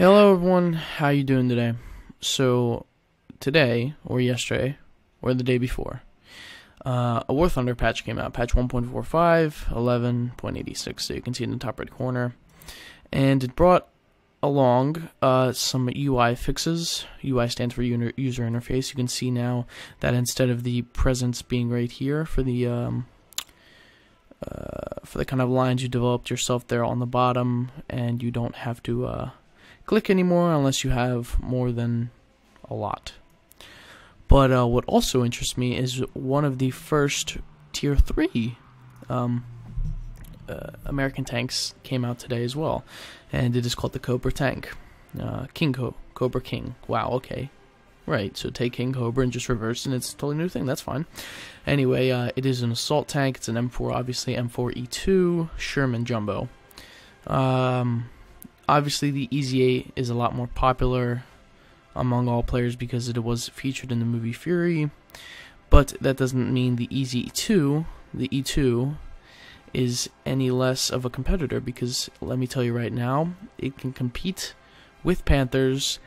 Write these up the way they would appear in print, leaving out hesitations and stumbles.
Hello everyone, how you doing today? So, today, or yesterday, or the day before, a War Thunder patch came out, patch 1.45, 11.86, so you can see in the top right corner, and it brought along some UI fixes. UI stands for user interface. You can see now that instead of the presence being right here for the kind of lines you developed yourself there on the bottom, and you don't have to click anymore unless you have more than a lot. But what also interests me is one of the first tier 3 American tanks came out today as well, and it is called the Cobra tank. Cobra King. Wow, okay. Right, so take King Cobra and just reverse, and it's a totally new thing. That's fine. Anyway, it is an assault tank. It's an M4, obviously, M4E2, Sherman Jumbo. Obviously, the EZ8 is a lot more popular among all players because it was featured in the movie Fury, but that doesn't mean the EZ2, the E2, is any less of a competitor, because let me tell you right now, it can compete with Panthers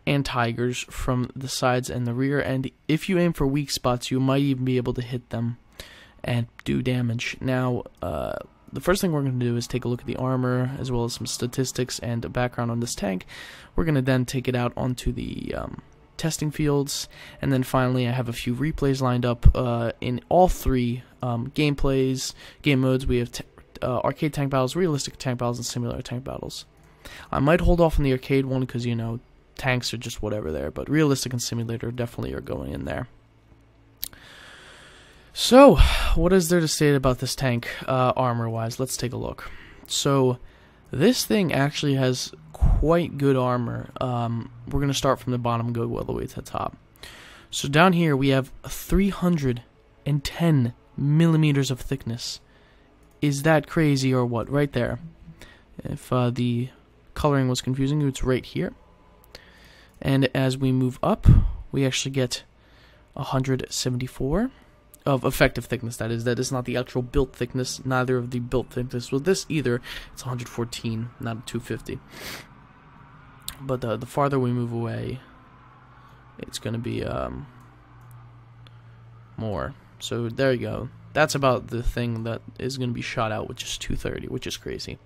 and Tigers from the sides and the rear, and if you aim for weak spots, you might even be able to hit them and do damage. Now, the first thing we're going to do is take a look at the armor, as well as some statistics and a background on this tank. We're going to then take it out onto the testing fields, and then finally I have a few replays lined up in all three game modes. We have arcade tank battles, realistic tank battles, and simulator tank battles. I might hold off on the arcade one because, you know, tanks are just whatever there, but realistic and simulator definitely are going in there. So, what is there to say about this tank, armor-wise? Let's take a look. So, this thing actually has quite good armor. We're going to start from the bottom and go all the way to the top. So, down here we have 310 millimeters of thickness. Is that crazy or what? Right there. If the coloring was confusing, it's right here. And as we move up, we actually get 174 of effective thickness. That is not the actual built thickness, neither of the built thickness with this either. It's 114, not 250. But the farther we move away, it's going to be more. So there you go. That's about the thing that is going to be shot out, which is 230, which is crazy.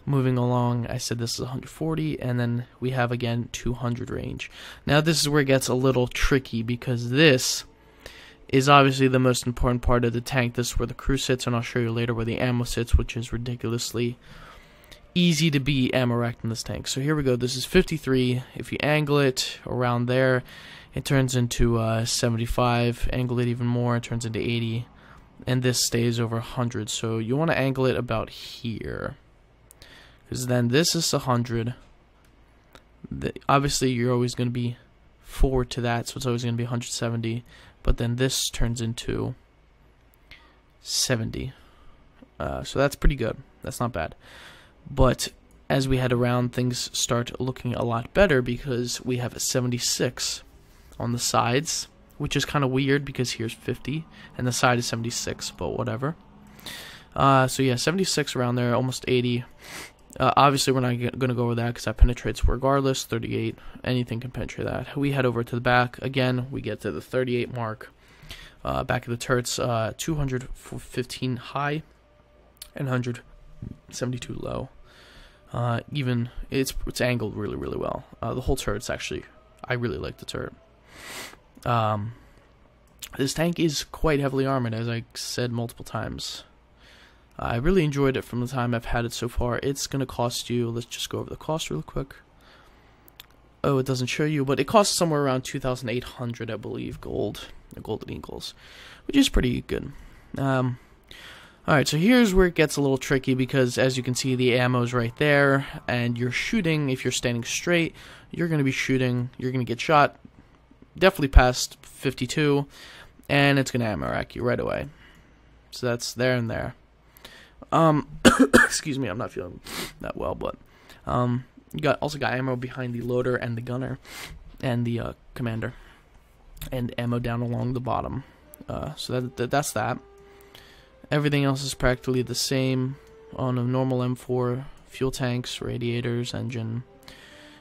Moving along, I said this is 140, and then we have again 200 range. Now this is where it gets a little tricky, because this is obviously the most important part of the tank. This is where the crew sits, and I'll show you later where the ammo sits, which is ridiculously easy to be ammo racked in this tank. So here we go. This is 53. If you angle it around there, it turns into 75. Angle it even more, it turns into 80. And this stays over 100. So you want to angle it about here, because then this is 100. Obviously, you're always going to be forward to that, so it's always going to be 170. But then this turns into 70. So that's pretty good. That's not bad. But as we head around, things start looking a lot better, because we have a 76 on the sides, which is kind of weird because here's 50 and the side is 76, but whatever. So yeah, 76 around there, almost 80. Obviously, we're not going to go over that because that penetrates regardless. 38, anything can penetrate that. We head over to the back. Again, we get to the 38 mark. Back of the turrets, 215 high and 172 low. Even it's angled really, really well. The whole turret's actually, I really like the turret. This tank is quite heavily armored, as I said multiple times. I really enjoyed it from the time I've had it so far. It's going to cost you, let's just go over the cost real quick. Oh, it doesn't show you, but it costs somewhere around 2,800, I believe, gold, the golden eagles, which is pretty good. Alright, so here's where it gets a little tricky, because as you can see, the ammo's right there, and you're shooting, if you're standing straight, you're going to be shooting, you're going to get shot definitely past 52, and it's going to ammo rack you right away. So that's there and there. Excuse me, I'm not feeling that well, but you also got ammo behind the loader and the gunner and the commander, and ammo down along the bottom. So that's that. Everything else is practically the same on a normal M4. Fuel tanks, radiators, engine,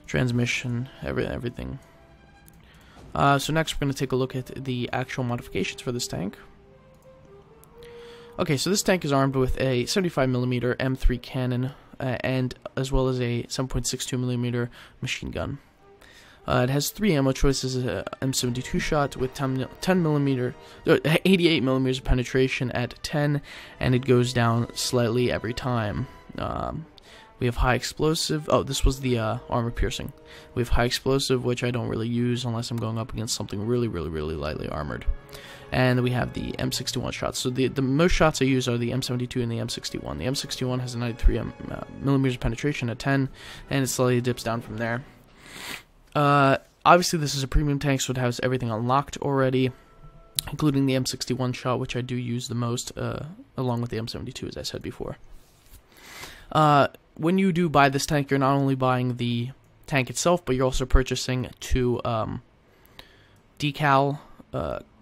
transmission, everything. So next we're going to take a look at the actual modifications for this tank. Okay, so this tank is armed with a 75mm M3 cannon and as well as a 7.62mm machine gun. It has 3 ammo choices: M72 shot with 88mm of penetration at 10, and it goes down slightly every time. We have high explosive. Oh, this was the armor piercing. We have high explosive, which I don't really use unless I'm going up against something really lightly armored. And we have the M61 shots. So the most shots I use are the M72 and the M61. The M61 has a 93mm of penetration at 10, and it slowly dips down from there. Obviously this is a premium tank, so it has everything unlocked already, including the M61 shot, which I do use the most, along with the M72, as I said before. When you do buy this tank, you're not only buying the tank itself, but you're also purchasing 2 decal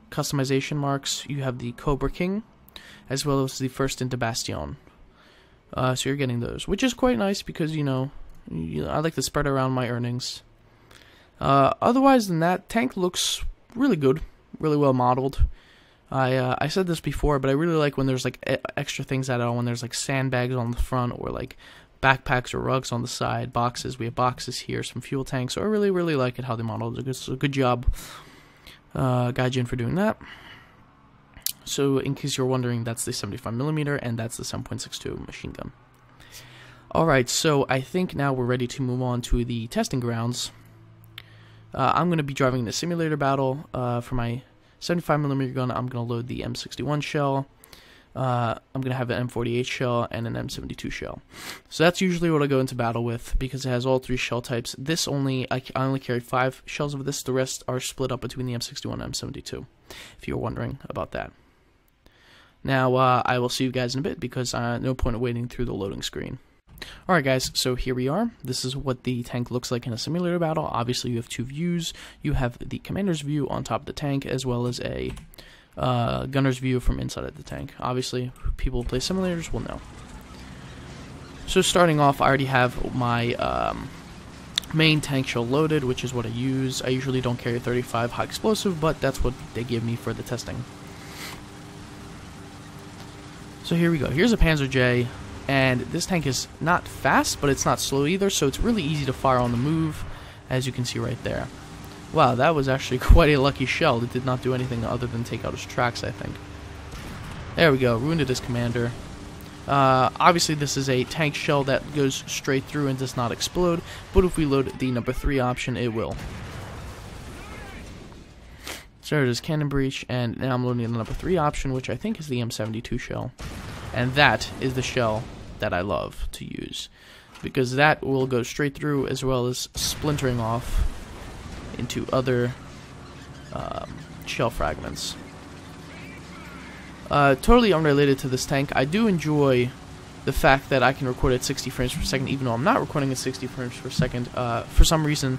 customization marks. You have the Cobra King, as well as the First into Bastion. So you're getting those, which is quite nice because, you know, I like to spread around my earnings. Otherwise than that, tank looks really good, really well modeled. I said this before, but I really like when there's like extra things added on, when there's like sandbags on the front, or like backpacks or rugs on the side, boxes. We have boxes here, some fuel tanks. So I really like it how they modeled it. It's a good job, Gaijin, for doing that. So in case you're wondering, that's the 75mm and that's the 7.62 machine gun. Alright, so I think now we're ready to move on to the testing grounds. I'm going to be driving the simulator battle. For my 75mm gun, I'm going to load the M61 shell. I'm going to have an M48 shell and an M72 shell. So that's usually what I go into battle with, because it has all 3 shell types. This I only carry 5 shells of this. The rest are split up between the M61 and M72, if you're wondering about that. Now, I will see you guys in a bit, because no point in waiting through the loading screen. Alright guys, so here we are. This is what the tank looks like in a simulator battle. Obviously you have 2 views. You have the commander's view on top of the tank, as well as a gunner's view from inside of the tank. Obviously, people who play simulators will know. So starting off, I already have my main tank shell loaded, which is what I use. I usually don't carry 35 high explosive, but that's what they give me for the testing. So here we go. Here's a Panzer J. And this tank is not fast, but it's not slow either, so it's really easy to fire on the move, as you can see right there. Wow, that was actually quite a lucky shell. It did not do anything other than take out his tracks, I think. There we go, wounded his commander. Obviously this is a tank shell that goes straight through and does not explode, but if we load the number 3 option, it will. So there it is, cannon breach, and now I'm loading the number 3 option, which I think is the M72 shell. And that is the shell that I love to use, because that will go straight through, as well as splintering off into other shell fragments. Totally unrelated to this tank, I do enjoy the fact that I can record at 60 frames per second, even though I'm not recording at 60 frames per second. For some reason,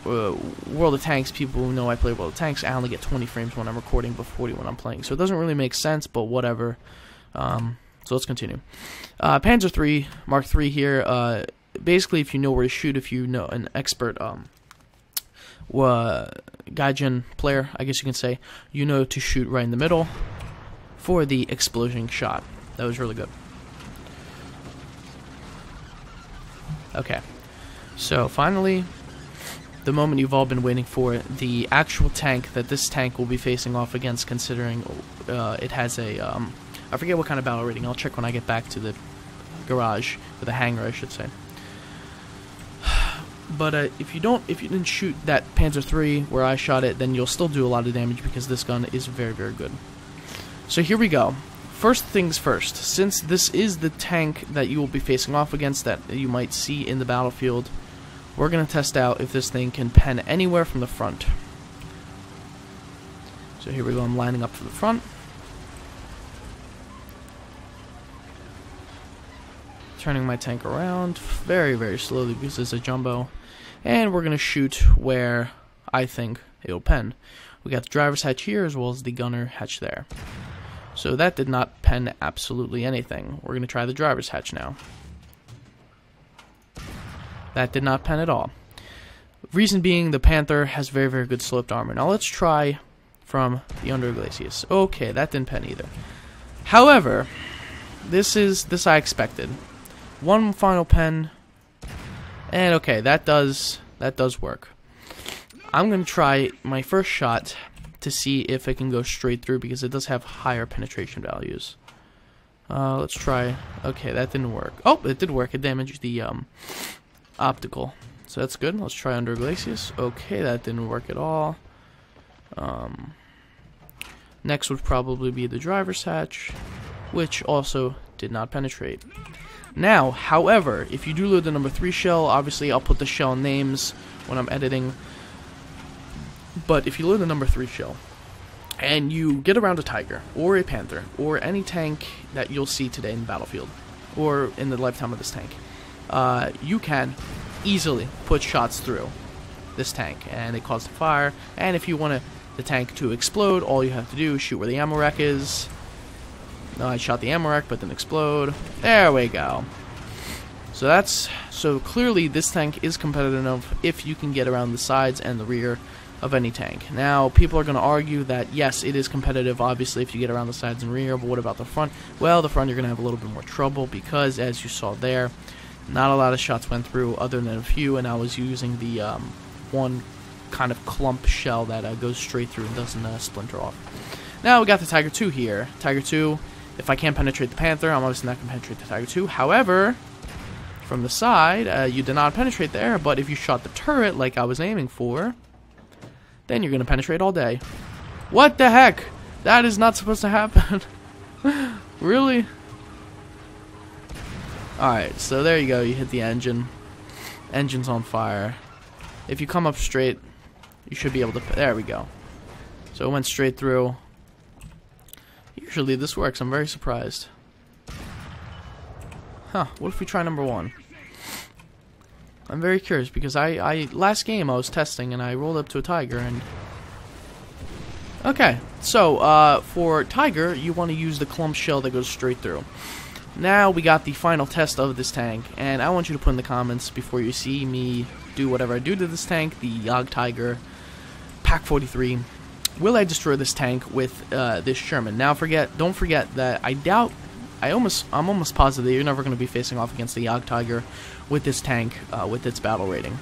World of Tanks, people who know I play World of Tanks, I only get 20 frames when I'm recording, but 40 when I'm playing. So it doesn't really make sense, but whatever. So let's continue. Panzer III, Mark III here. Basically, if you know where to shoot, if you know an expert Gaijin player, I guess you can say, you know to shoot right in the middle for the explosion shot. That was really good. Okay. So finally, the moment you've all been waiting for, the actual tank that this tank will be facing off against, considering it has a, I forget what kind of battle rating. I'll check when I get back to the garage, or the hangar, I should say. But if you didn't shoot that Panzer III where I shot it, then you'll still do a lot of damage, because this gun is very good. So here we go. First things first, since this is the tank that you will be facing off against, that you might see in the battlefield, we're going to test out if this thing can pen anywhere from the front. So here we go, I'm lining up for the front. Turning my tank around very slowly, because it's a jumbo. And we're going to shoot where I think it'll pen. We got the driver's hatch here, as well as the gunner hatch there. So that did not pen absolutely anything. We're going to try the driver's hatch now. That did not pen at all. Reason being, the Panther has very, very good sloped armor. Now let's try from the Under Glacius. Okay, that didn't pen either. However, this I expected. One final pen, and okay, that does work. I'm gonna try my first shot to see if it can go straight through, because it does have higher penetration values. Let's try. Okay, that didn't work. Oh, it did work. It damaged the optical, so that's good. Let's try Under Glacius. Okay, that didn't work at all. Next would probably be the driver's hatch, which also did not penetrate. Now, however, if you do load the number 3 shell, obviously I'll put the shell names when I'm editing. But if you load the number 3 shell, and you get around a Tiger, or a Panther, or any tank that you'll see today in the battlefield, or in the lifetime of this tank, you can easily put shots through this tank, and it causes fire. And if you want the tank to explode, all you have to do is shoot where the ammo rack is. No, I shot the ammo rack, but didn't explode. There we go. So clearly this tank is competitive enough if you can get around the sides and the rear of any tank. Now, people are going to argue that yes, it is competitive, obviously, if you get around the sides and rear, but what about the front? Well, the front you're going to have a little bit more trouble, because as you saw there, not a lot of shots went through other than a few, and I was using the one kind of clump shell that goes straight through and doesn't splinter off. Now we got the Tiger 2 here. Tiger 2, if I can't penetrate the Panther, I'm obviously not going to penetrate the Tiger 2. However, from the side, you did not penetrate there, but if you shot the turret like I was aiming for, then you're going to penetrate all day. What the heck? That is not supposed to happen. Really? Alright, so there you go. You hit the engine. Engine's on fire. If you come up straight, you should be able to... There we go. So it went straight through. Usually this works. I'm very surprised. Huh, what if we try number 1? I'm very curious, because last game I was testing and I rolled up to a Tiger and... Okay, so for Tiger, you want to use the clump shell that goes straight through. Now we got the final test of this tank, and I want you to put in the comments before you see me do whatever I do to this tank, the Yog Tiger Pack 43. Will I destroy this tank with this Sherman? Now don't forget that I'm almost positive you're never going to be facing off against the Yog Tiger with this tank, with its battle rating.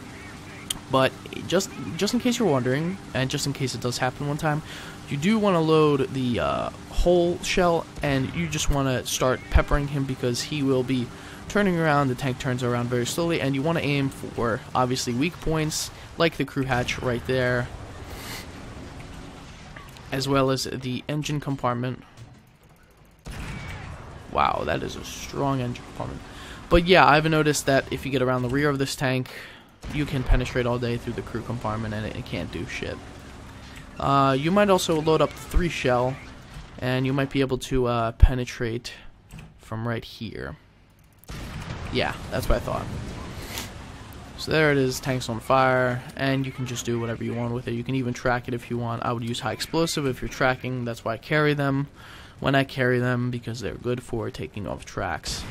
But just in case you're wondering, and just in case it does happen one time, you do want to load the whole shell, and you just want to start peppering him, because he will be turning around. The tank turns around very slowly, and you want to aim for, obviously, weak points, like the crew hatch right there, as well as the engine compartment. Wow, that is a strong engine compartment. But yeah, I've noticed that if you get around the rear of this tank, you can penetrate all day through the crew compartment, and it can't do shit. You might also load up the 3 shell, and you might be able to penetrate from right here. Yeah, that's what I thought. So there it is, tank's on fire, and you can just do whatever you want with it. You can even track it if you want. I would use high explosive if you're tracking. That's why I carry them when I carry them, because they're good for taking off tracks.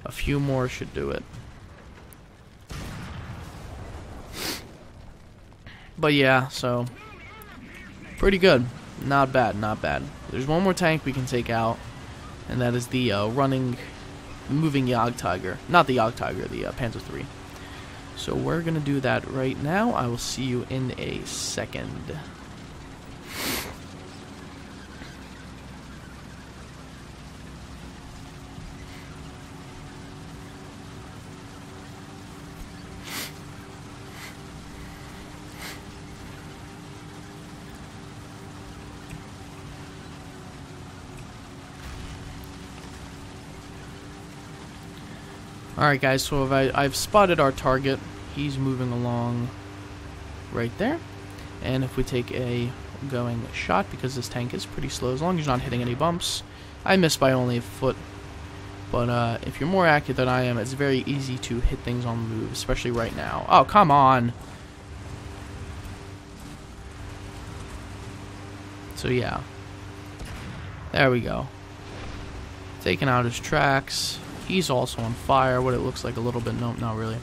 A few more should do it. But yeah, so pretty good. Not bad, not bad. There's one more tank we can take out, and that is the moving Yog Tiger. Not the Yog Tiger, the Panzer III. So we're going to do that right now. I will see you in a second. Alright guys, so I've spotted our target. He's moving along right there. And if we take a going shot, because this tank is pretty slow, as long as you're not hitting any bumps. I missed by only a foot. But if you're more accurate than I am, it's very easy to hit things on the move, especially right now. Oh, come on! So yeah. There we go. Taking out his tracks. He's also on fire, what it looks like a little bit. Nope, not really.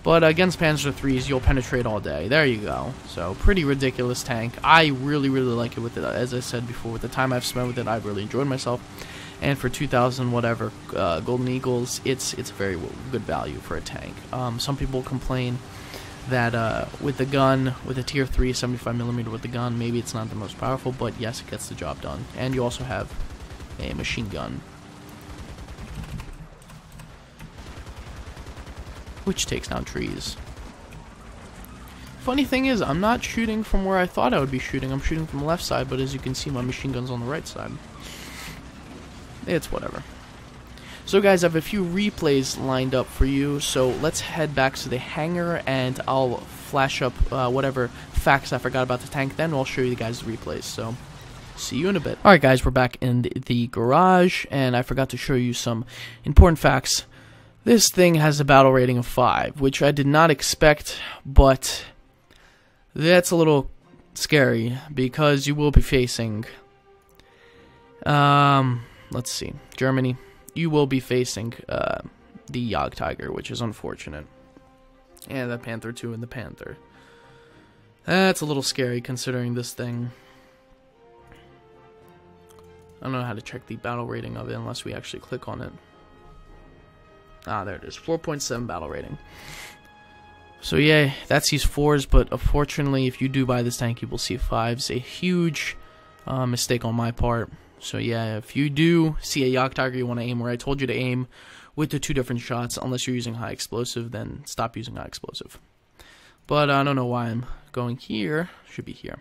But against Panzer IIIs, you'll penetrate all day. There you go. So, pretty ridiculous tank. I really, really like it with it. As I said before, with the time I've spent with it, I've really enjoyed myself. And for 2,000 whatever Golden Eagles, it's a very good value for a tank. Some people complain that with the gun, with a tier 3 75mm with the gun, maybe it's not the most powerful, but yes, it gets the job done. And you also have a machine gun, which takes down trees. Funny thing is, I'm not shooting from where I thought I would be shooting. I'm shooting from the left side, but as you can see, my machine gun's on the right side. It's whatever. So guys, I have a few replays lined up for you, so let's head back to the hangar, and I'll flash up whatever facts I forgot about the tank, then I'll show you guys the replays, so see you in a bit. Alright guys, we're back in the garage, and I forgot to show you some important facts. This thing has a battle rating of 5, which I did not expect, but that's a little scary, because you will be facing, let's see, Germany. You will be facing the Jagdtiger, which is unfortunate. And the Panther 2 and the Panther. That's a little scary considering this thing. I don't know how to check the battle rating of it unless we actually click on it. Ah, there it is. 4.7 battle rating. So yeah, that sees 4s, but unfortunately, if you do buy this tank, you will see 5s. A huge mistake on my part. So yeah, if you do see a Jagdtiger, you want to aim where I told you to aim with the 2 different shots. Unless you're using high explosive, then stop using high explosive. But I don't know why I'm going here. Should be here.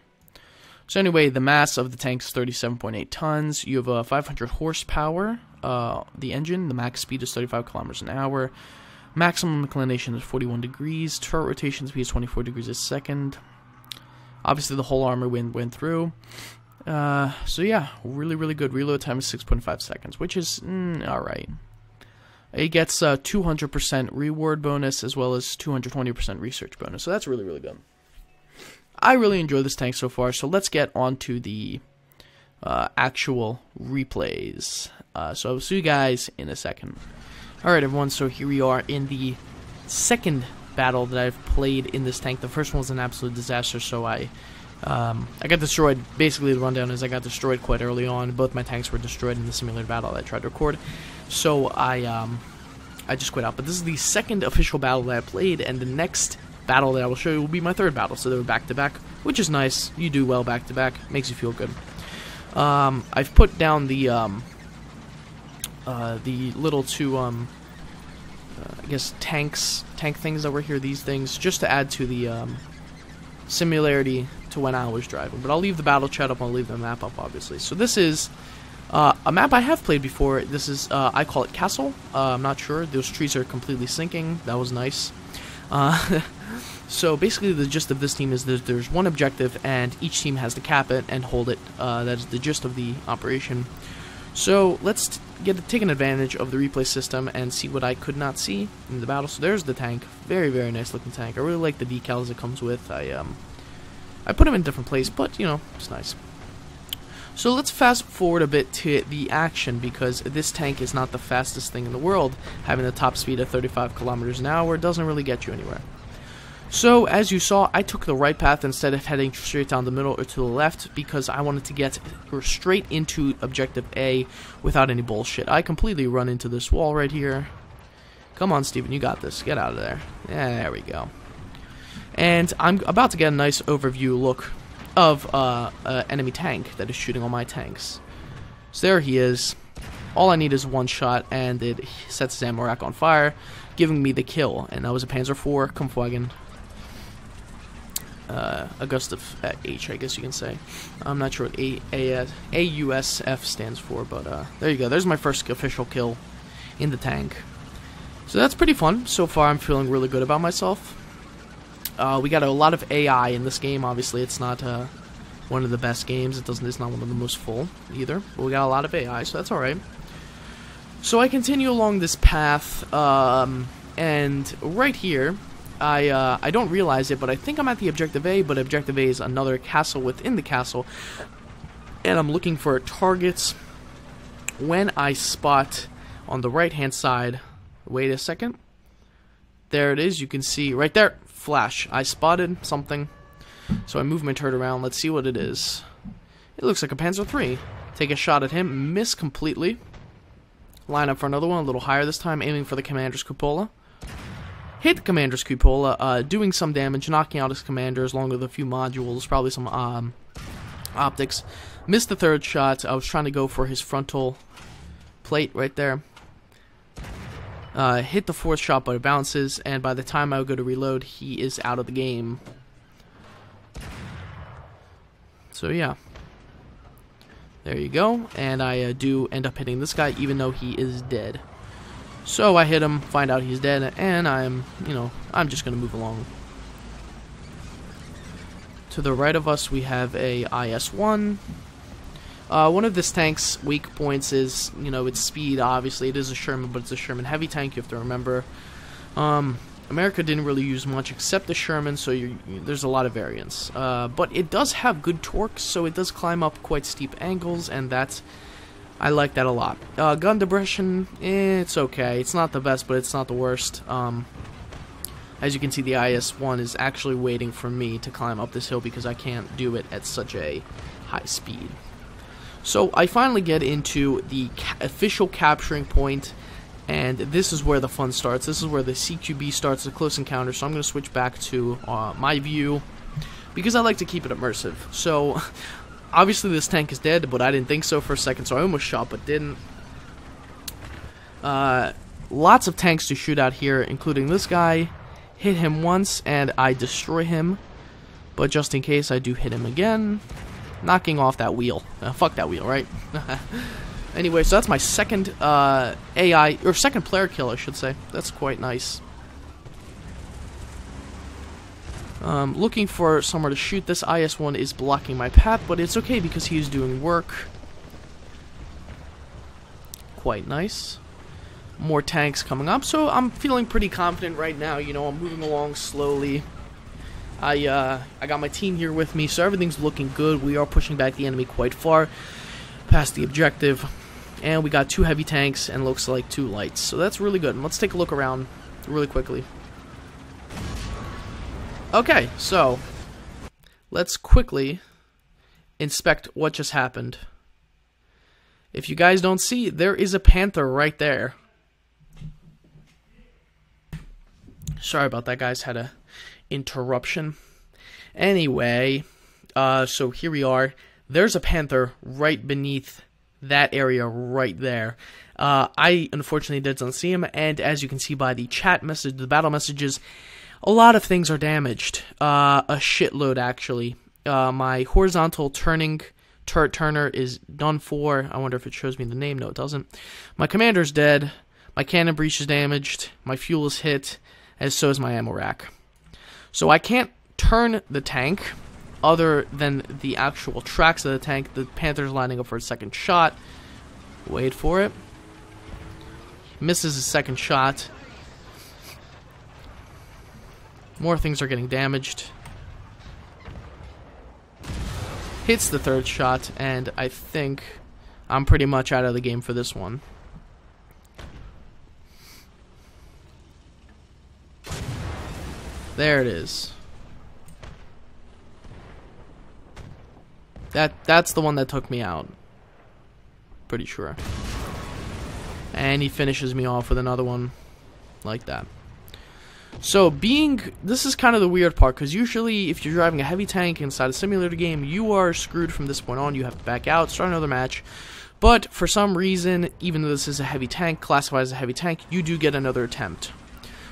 So anyway, the mass of the tank is 37.8 tons. You have 500 horsepower. The engine, the max speed is 35 kilometers an hour. Maximum inclination is 41 degrees. Turret rotation speed is 24 degrees a second. Obviously, the whole armor went through. So yeah, really, really good. Reload time is 6.5 seconds, which is alright. It gets 200% reward bonus as well as 220% research bonus, so that's really, really good. I really enjoy this tank so far, so let's get on to the actual replays. So I'll see you guys in a second. Alright everyone, so here we are in the second battle that I've played in this tank. The first one was an absolute disaster, so I got destroyed. Basically, the rundown is I got destroyed quite early on. Both my tanks were destroyed in the simulator battle that I tried to record. So I just quit out. But this is the second official battle that I played, and the next battle that I will show you will be my third battle. So they were back to back, which is nice. You do well back to back, makes you feel good. I've put down the little 2 I guess tank things over here. These things just to add to the similarity to when I was driving, but I'll leave the battle chat up, I'll leave the map up obviously. So this is a map I have played before. This is, I call it Castle. I'm not sure, those trees are completely sinking, that was nice. So basically the gist of this team is there's one objective and each team has to cap it and hold it. That is the gist of the operation. So let's take an advantage of the replay system and see what I could not see in the battle. So there's the tank, very, very nice looking tank. I really like the decals it comes with. I put them in a different place, but you know, it's nice. So let's fast forward a bit to the action, because this tank is not the fastest thing in the world. Having the top speed of 35 kilometers an hour doesn't really get you anywhere. So as you saw, I took the right path instead of heading straight down the middle or to the left, because I wanted to get straight into objective A without any bullshit. I completely run into this wall right here. Come on, Steven, you got this. Get out of there. Yeah, there we go. And I'm about to get a nice overview look of an enemy tank that is shooting on my tanks. So there he is. All I need is one shot, and it sets his ammo rack on fire, giving me the kill. And that was a Panzer IV Kampfwagen. Augusta H, I guess you can say. I'm not sure what AUSF stands for, but there you go. There's my first official kill in the tank. So that's pretty fun. So far, I'm feeling really good about myself. We got a lot of AI in this game. Obviously, it's not one of the best games. It's not one of the most full either. But we got a lot of AI, so that's all right. So I continue along this path, and right here, I don't realize it, but I think I'm at the Objective A, but Objective A is another castle within the castle, and I'm looking for targets when I spot on the right-hand side. Wait a second. There it is. You can see right there. Flash. I spotted something. So I move my turret around. Let's see what it is. It looks like a Panzer III. Take a shot at him. Miss completely. Line up for another one. A little higher this time. Aiming for the commander's cupola. Hit the commander's cupola. Doing some damage. Knocking out his commanders along with a few modules. Probably some optics. Missed the third shot. I was trying to go for his frontal plate right there. Hit the fourth shot, but it bounces, and by the time I go to reload, he is out of the game. So yeah. There you go, and I do end up hitting this guy, even though he is dead. So I hit him, find out he's dead, and I'm just gonna move along. To the right of us, we have a IS-1. One of this tank's weak points is, its speed. Obviously, it is a Sherman, but it's a Sherman heavy tank. You have to remember. America didn't really use much except the Sherman, so there's a lot of variance. But it does have good torque, so it does climb up quite steep angles, and I like that a lot. Gun depression, it's okay. It's not the best, but it's not the worst. As you can see, the IS-1 is actually waiting for me to climb up this hill because I can't do it at such a high speed. So I finally get into the official capturing point, and this is where the fun starts. This is where the CQB starts, the close encounter. So I'm going to switch back to my view because I like to keep it immersive. So obviously this tank is dead, but I didn't think so for a second, so I almost shot but didn't. Lots of tanks to shoot out here, including this guy. Hit him once, and I destroy him. But just in case, I do hit him again. Knocking off that wheel. Fuck that wheel, right? Anyway, so that's my second AI, or second player kill, I should say. That's quite nice. Looking for somewhere to shoot. This IS-1 is blocking my path, but it's okay because he's doing work. Quite nice. More tanks coming up, so I'm feeling pretty confident right now. I'm moving along slowly. I got my team here with me, so everything's looking good. We are pushing back the enemy quite far past the objective, and we got 2 heavy tanks and looks like 2 lights, so that's really good. And let's take a look around really quickly. Okay, so let's quickly inspect what just happened. If you guys don't see, there is a Panther right there. Sorry about that, guys. Had a interruption. Anyway, so here we are. There's a Panther right beneath that area right there. I unfortunately didn't see him, and as you can see by the chat message, the battle messages, a lot of things are damaged. A shitload, actually. My horizontal turning turret turner is done for. I wonder if it shows me the name. No, it doesn't. My commander's dead. My cannon breech is damaged. My fuel is hit, as so is my ammo rack. So I can't turn the tank other than the actual tracks of the tank. The Panther's lining up for a second shot. Wait for it. Misses his second shot. More things are getting damaged. Hits the third shot, and I think I'm pretty much out of the game for this one. There it is. That's the one that took me out. Pretty sure. And he finishes me off with another one like that. So this is kind of the weird part, because usually if you're driving a heavy tank inside a simulator game, you are screwed from this point on. You have to back out, start another match. But for some reason, even though this is a heavy tank, classified as a heavy tank, you do get another attempt.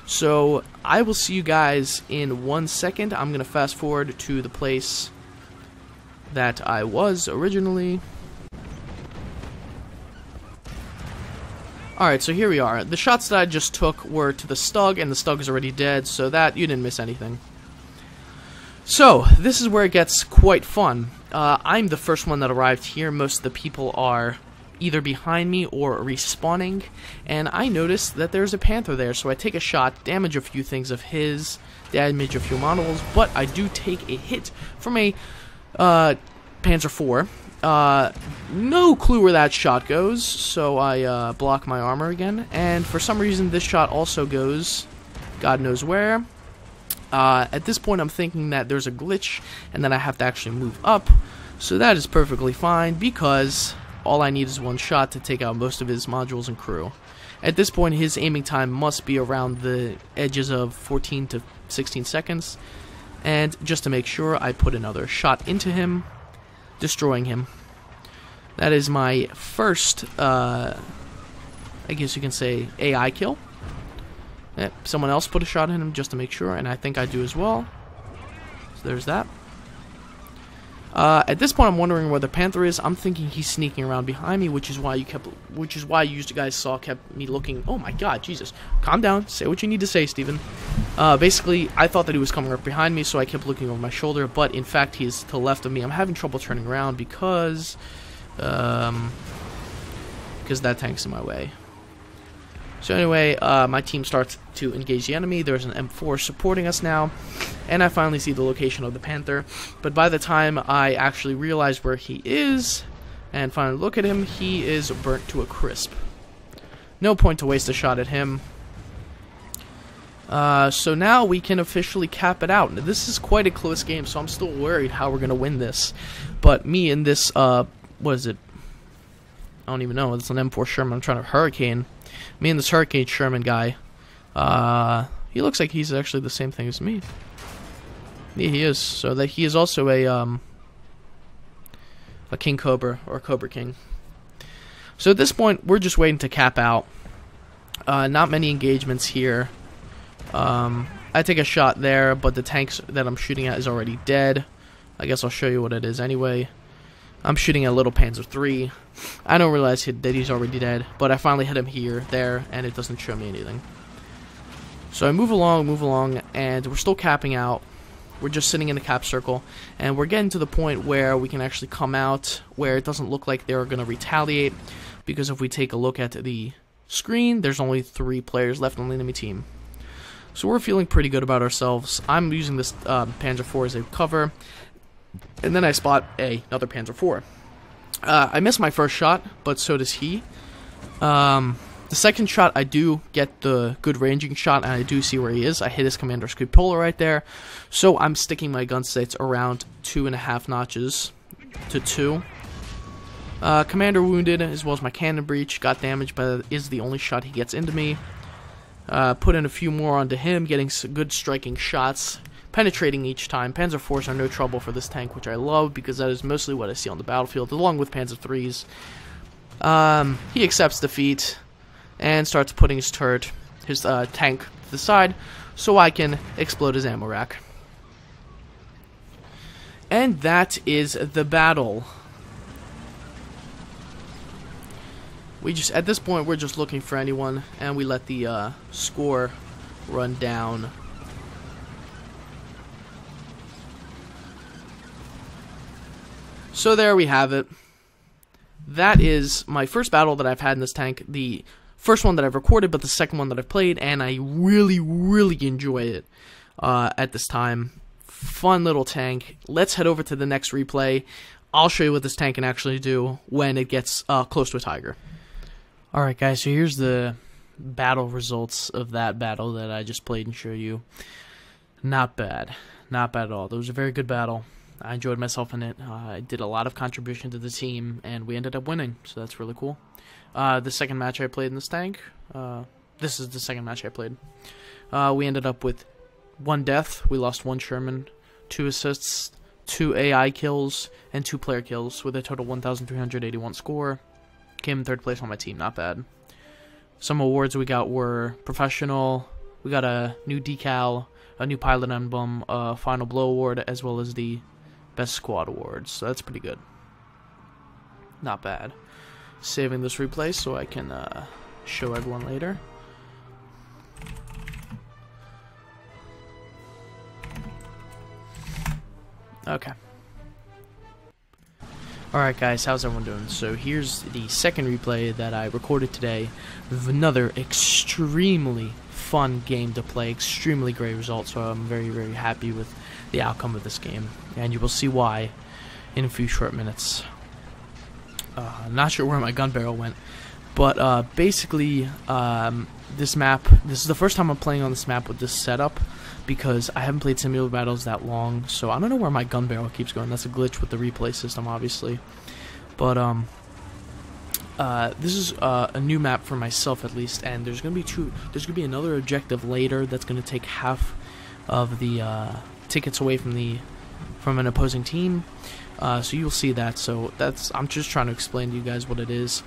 So I will see you guys in 1 second. I'm going to fast forward to the place that I was originally. Alright, so here we are. The shots that I just took were to the Stug, and the Stug is already dead, so that you didn't miss anything. So, this is where it gets quite fun. I'm the first one that arrived here. Most of the people are either behind me or respawning, and I noticed that there's a Panther there, so I take a shot, damage a few things of his, damage a few models, but I do take a hit from a Panzer IV. no clue where that shot goes, so I block my armor again, and for some reason this shot also goes God knows where. At this point I'm thinking that there's a glitch and that I have to actually move up, so that is perfectly fine because all I need is one shot to take out most of his modules and crew. At this point his aiming time must be around the edges of 14 to 16 seconds, and just to make sure I put another shot into him, destroying him. That is my first, I guess you can say, AI kill. Yep, someone else put a shot in him just to make sure, and I think I do as well. So there's that. At this point, I'm wondering where the Panther is. I'm thinking he's sneaking around behind me, which is why you guys saw kept me looking. Oh my God, Jesus! Calm down. Say what you need to say, Steven. Basically, I thought that he was coming up behind me, so I kept looking over my shoulder. But in fact, he's to the left of me. I'm having trouble turning around because that tank's in my way. So anyway, my team starts to engage the enemy. There's an M4 supporting us now, and I finally see the location of the Panther. But by the time I actually realize where he is and finally look at him, he is burnt to a crisp. No point to waste a shot at him. So now we can officially cap it out. Now, this is quite a close game, so I'm still worried how we're going to win this. But me in this, what is it? I don't even know. It's an M4 Sherman. I'm trying to Hurricane. Me and this Hurricane Sherman guy, he looks like he's actually the same thing as me. Yeah, he is. So that he is also a King Cobra, or Cobra King. So at this point, we're just waiting to cap out. Not many engagements here. I take a shot there, but the tank that I'm shooting at is already dead. I guess I'll show you what it is anyway. I'm shooting at Little Panzer III. I don't realize that he's already dead, but I finally hit him here, there, and it doesn't show me anything. So I move along, and we're still capping out. We're just sitting in the cap circle, and we're getting to the point where we can actually come out, where it doesn't look like they're going to retaliate, because if we take a look at the screen, there's only 3 players left on the enemy team. So we're feeling pretty good about ourselves. I'm using this Panzer IV as a cover, and then I spot another Panzer IV. I missed my first shot, but so does he. The second shot, I do get the good ranging shot, and I do see where he is. I hit his Commander's Cupola right there. So I'm sticking my gun sights around 2.5 notches to 2. Commander wounded, as well as my cannon breach. Got damaged, but is the only shot he gets into me. Put in a few more onto him, getting some good striking shots, penetrating each time. Panzer IVs are no trouble for this tank, which I love, because that is mostly what I see on the battlefield, along with Panzer IIIs. He accepts defeat and starts putting his turret, his tank to the side, so I can explode his ammo rack. And that is the battle. At this point, we're just looking for anyone, and we let the score run down. So there we have it. That is my first battle that I've had in this tank. The first one that I've recorded, but the second one that I've played, and I really, really enjoy it at this time. Fun little tank. Let's head over to the next replay. I'll show you what this tank can actually do when it gets close to a Tiger. Alright guys, so here's the battle results of that battle that I just played and showed you. Not bad. Not bad at all. It was a very good battle. I enjoyed myself in it. I did a lot of contribution to the team, and we ended up winning, so that's really cool. The second match I played in this tank, this is the second match I played. We ended up with 1 death. We lost 1 Sherman, 2 assists, 2 AI kills, and 2 player kills, with a total 1,381 score. Came in 3rd place on my team, not bad. Some awards we got were professional, we got a new decal, a new pilot emblem, a final blow award, as well as the best squad awards, so that's pretty good. Not bad. Saving this replay so I can show everyone later. Okay. Alright guys, how's everyone doing? So here's the second replay that I recorded today with another extremely fun game to play, extremely great result, so I'm very, very happy with the outcome of this game, and you will see why in a few short minutes. Not sure where my gun barrel went. But basically, this is the first time I'm playing on this map with this setup, because I haven't played Simulator Battles that long, so I don't know where my gun barrel keeps going. That's a glitch with the replay system, obviously. But this is a new map for myself, at least, and there's gonna be another objective later that's gonna take half of the tickets away from an opposing team. So you'll see that. So I'm just trying to explain to you guys what it is.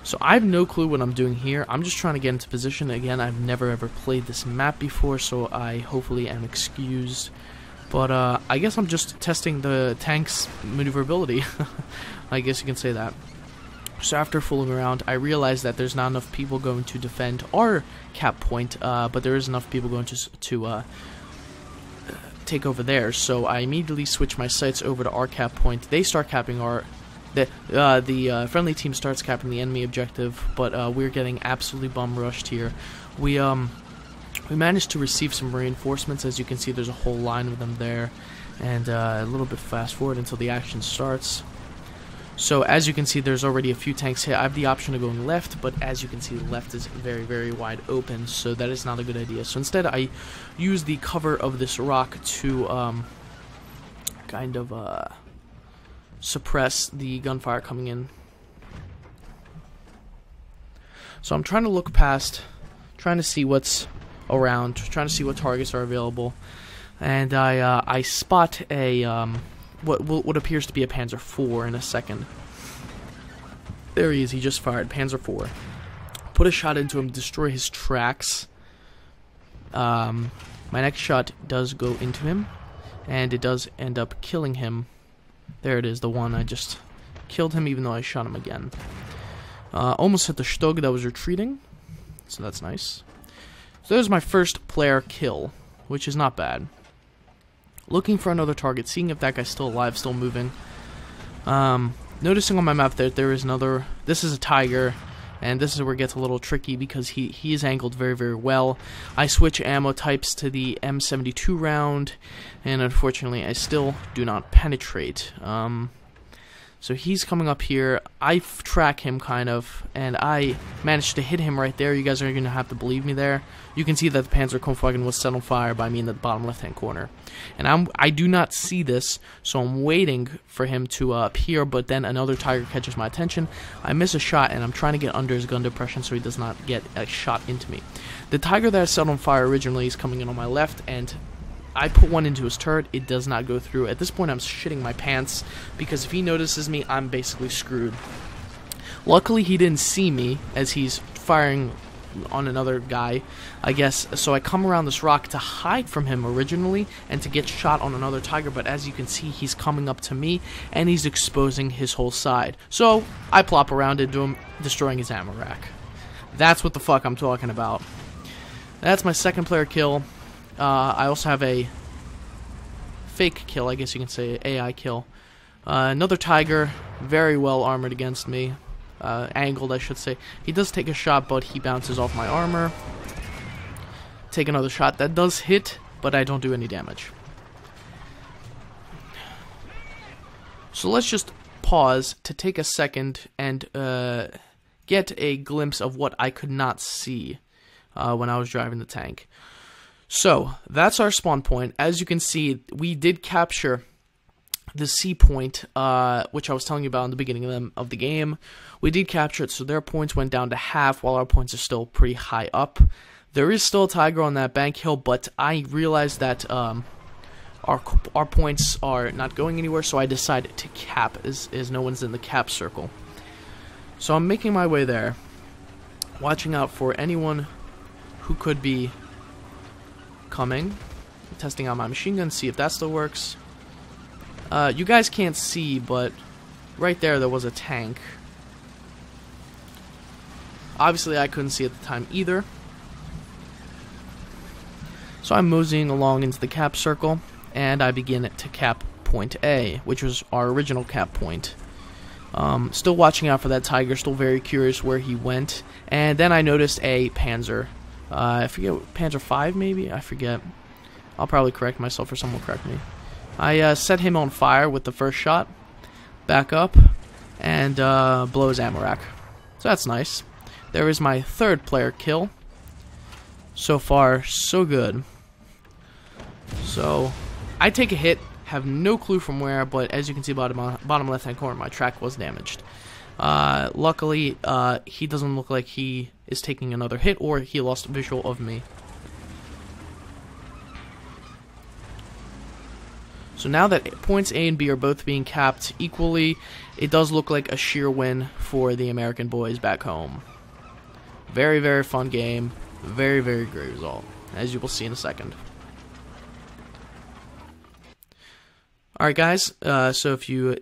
So I have no clue what I'm doing here. I'm just trying to get into position. Again, I've never ever played this map before, so I hopefully am excused. But I guess I'm just testing the tank's maneuverability. I guess you can say that. So after fooling around, I realized that there's not enough people going to defend our cap point, but there is enough people going to take over there. So I immediately switch my sights over to our cap point. They start capping the friendly team starts capping the enemy objective, but we're getting absolutely bum rushed here. We managed to receive some reinforcements. As you can see, there's a whole line of them there, and a little bit fast forward until the action starts. So as you can see, there's already a few tanks here. I have the option of going left, but as you can see, the left is very, very wide open, so that is not a good idea. So instead, I use the cover of this rock to kind of suppress the gunfire coming in. So I'm trying to look past, trying to see what's around, trying to see what targets are available, and I spot a what appears to be a Panzer IV in a second. There he is. He just fired. Panzer IV. Put a shot into him, destroy his tracks. My next shot does go into him, and it does end up killing him. There it is, the one. I just killed him even though I shot him again. Almost hit the Stug that was retreating, so that's nice. So there's my first player kill, which is not bad. Looking for another target, seeing if that guy's still alive, still moving. Noticing on my map that there is another. This is a Tiger, and this is where it gets a little tricky because he is angled very, very well. I switch ammo types to the M72 round, and unfortunately I still do not penetrate. So he's coming up here. I track him kind of, and I managed to hit him right there. You guys are going to have to believe me there. You can see that the Panzerkampfwagen was set on fire by me in the bottom left-hand corner. And I do not see this, so I'm waiting for him to appear, but then another Tiger catches my attention. I miss a shot, and I'm trying to get under his gun depression so he does not get a shot into me. The Tiger that I set on fire originally is coming in on my left, and I put one into his turret. It does not go through. At this point, I'm shitting my pants because if he notices me, I'm basically screwed. Luckily, he didn't see me as he's firing on another guy, I guess. So I come around this rock to hide from him originally and to get shot on another Tiger. But as you can see, he's coming up to me and he's exposing his whole side. So I plop around into him, destroying his ammo rack. That's what the fuck I'm talking about. That's my second player kill. I also have a fake kill, I guess you can say, AI kill. Another Tiger, very well armored against me. Angled, I should say. He does take a shot, but he bounces off my armor. Take another shot. That does hit, but I don't do any damage. So let's just pause to take a second and get a glimpse of what I could not see when I was driving the tank. So, that's our spawn point. As you can see, we did capture the C point, which I was telling you about in the beginning of the game. We did capture it, so their points went down to half, while our points are still pretty high up. There is still a Tiger on that bank hill, but I realized that our points are not going anywhere, so I decided to cap, as no one's in the cap circle. So I'm making my way there, watching out for anyone who could be coming, testing out my machine gun, see if that still works. You guys can't see, but right there was a tank. Obviously I couldn't see at the time either. So I'm moseying along into the cap circle, and I begin to cap point A, which was our original cap point. Still watching out for that Tiger, still very curious where he went, and then I noticed a Panzer. I forget, Panzer 5 maybe? I forget. I'll probably correct myself or someone will correct me. I set him on fire with the first shot. Back up. and blow his ammo rack. So that's nice. There is my third player kill. So far, so good. So, I take a hit, have no clue from where, but as you can see bottom left-hand corner, my track was damaged. Luckily, he doesn't look like he is taking another hit, or he lost visual of me. So now that points A and B are both being capped equally, it does look like a sheer win for the American boys back home. Very, very fun game. Very, very great result, as you will see in a second. Alright guys, so if you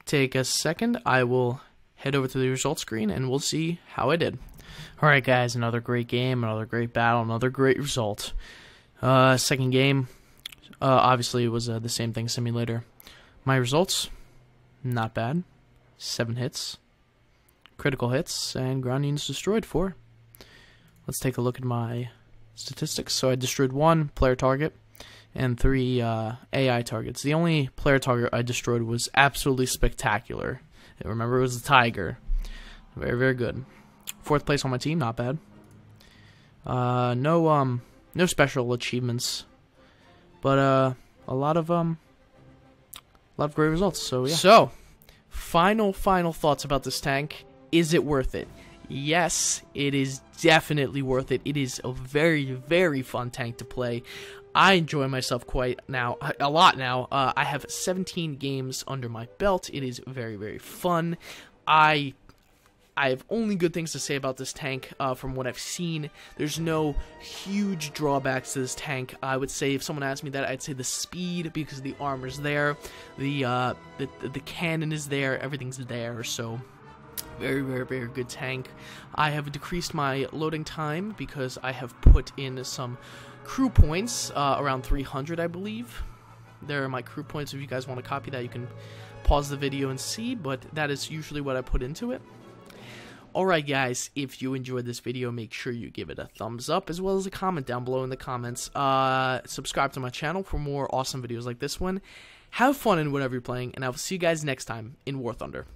take a second, I will head over to the results screen and we'll see how I did. Alright guys, another great game, another great battle, another great result. Second game, obviously it was the same thing, simulator. My results, not bad. 7 hits, critical hits, and ground units destroyed 4. Let's take a look at my statistics. So I destroyed 1 player target and 3 AI targets. The only player target I destroyed was absolutely spectacular. Remember, it was the Tiger. Very, very good. 4th place on my team, not bad. No special achievements, but a lot of great results. So yeah. So, final thoughts about this tank. Is it worth it? Yes, it is definitely worth it. It is a very, very fun tank to play. I enjoy myself a lot now. I have 17 games under my belt. It is very, very fun. I have only good things to say about this tank from what I've seen. There's no huge drawbacks to this tank. I would say, if someone asked me that, I'd say the speed, because the armor's there, the cannon is there, everything's there. So very, very, very good tank. I have decreased my loading time because I have put in some crew points, around 300, I believe. There are my crew points. If you guys want to copy that, you can pause the video and see, but that is usually what I put into it. Alright guys, if you enjoyed this video, make sure you give it a thumbs up, as well as a comment down below in the comments. Subscribe to my channel for more awesome videos like this one. Have fun in whatever you're playing, and I will see you guys next time in War Thunder.